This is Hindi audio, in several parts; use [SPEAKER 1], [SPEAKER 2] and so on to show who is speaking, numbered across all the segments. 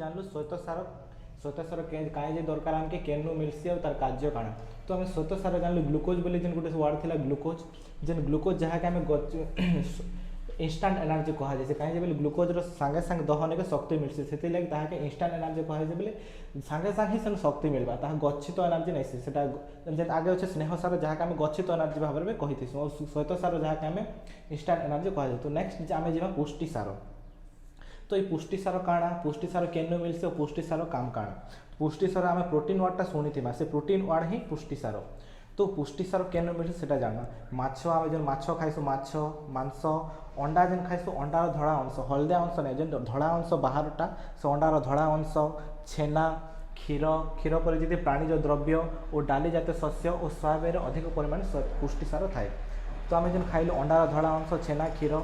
[SPEAKER 1] जानलु श्वेतसार कहीं दरकार आमके केनु मिलसी और तार कार्य काण तो आम श्वेतसार जानलु ग्लूकोज बोली जेन गोटे वर्ड थिला ग्लूकोज जेन ग्लूकोज जहाँ के आम इंस्टांट एनर्जी कह जाए कहीं बोले ग्लूकोज सांगे सांगे दहन के शक्ति मिलसी से लगे इंस्टांट एनर्जी कह जाए बोले सांगे सांगे ही शक्ति मिलवा गच्छित एनर्जी नहीं से आगे अच्छे स्नेहसार जहाँ आम गच्छित एनर्जी भाव में कही और श्वेतसार जहाँ आम इंस्टांट एनर्जी कह जाए। तो नेक्स्ट आम जा पुष्टिसार तो ये पुष्टिसार काଣା पुष्टिसार केनु मिलसी और पुष्टिसार काम काଣା पुष्टिसार आम प्रोटीन वार्डटा शुणी से प्रोटीन वार्ड ही पुष्टिसार तो पुष्टिसार केनु मिलसी से जाना माछ आम जो माछ खाइसु माछ मांस अंडा जेन खाइसु अंडार धड़ा अंश हलदिया अंश नहीं जेन धड़ा अंश बाहरटा से अंडार धड़ा अंश छेना क्षीर क्षीर पर जी प्राणीज द्रव्य और डाली जातीय शस्य और सोयाबीन अधिक परिमाण पुष्टिसार थाए तो आम जेन खाइलु अंडार धड़ा अंश छेना क्षीर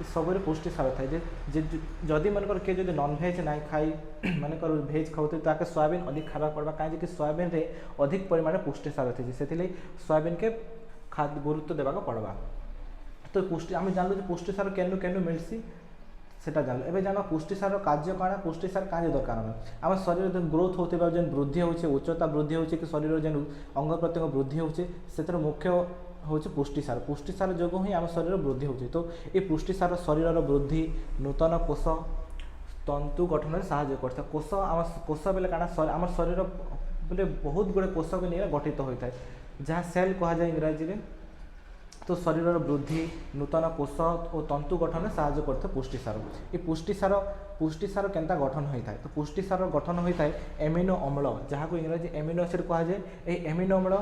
[SPEAKER 1] सबुरे पुष्टिसार थाए जदि मनकर किए जब नॉनभेज ना खाई मनकर भेज खाते तो सोयाबीन अधिक खावा पड़वा कहीं सोयाबीन रे अधिक परिमाण पुष्टिसार थी से सोयाबीन के खाद्य गुरुत्व देवाक पड़वा। तो पुष्टि आम जानलु पुष्टिसार केनु केनु मिलसी सेटा जानलु एबे जाना पुष्टिसार कार्य काଣା पुष्टिसार कार्य दरकार आम शरीर जो ग्रोथ होता जेन वृद्धि होचे उच्चता वृद्धि होचे कि शरीर जेन अंग प्रत्यंग वृद्धि होचे से मुख्य हूँ पुष्टिसार पुष्टिसार जो ही आम शरीर वृद्धि होची। तो ये पुष्टिसार शरीर वृद्धि नूतन कोष तंतु गठन में साहाय्य करता कोष आम कोष बेले काଣା आम शरीर बोले बहुत गुड़े कोष को नहीं गठित होता है जहाँ सेल कह जाए इंग्राजी में। तो शरीर वृद्धि नूतन कोष और तंतु गठन में साहाय्य करते पुष्टिसार ये पुष्टिसार केनता गठन होता है। तो पुष्टिसार गठन होता है एमिनो अम्ल जहाँ को इंग्राजी एमिनो एसिड कह जाए ये एमिनो अम्ल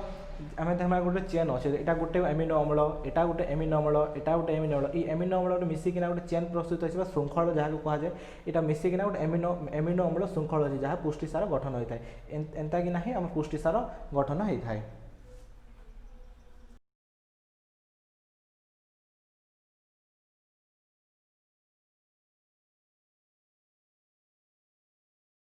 [SPEAKER 1] आम देखा गोटे चेन अच्छे यहाँ गोटे एमिनो अम्ल यहाँ गोटे एमिनो अम्ल यहाँ गोटे एमिनो अम्ल ये एमिनो अम्ल गोटे मिसिकिना गोटे चेन प्रस्तुत हो श्रृंखल जहाँ को कह जाए यहाँ मिसिकिना गोटे एमिनो अम्ल श्रृंखल अच्छे जहाँ पुष्टिसार गठन होता है एंता कि ना आम पुष्टिसार गठन होता है।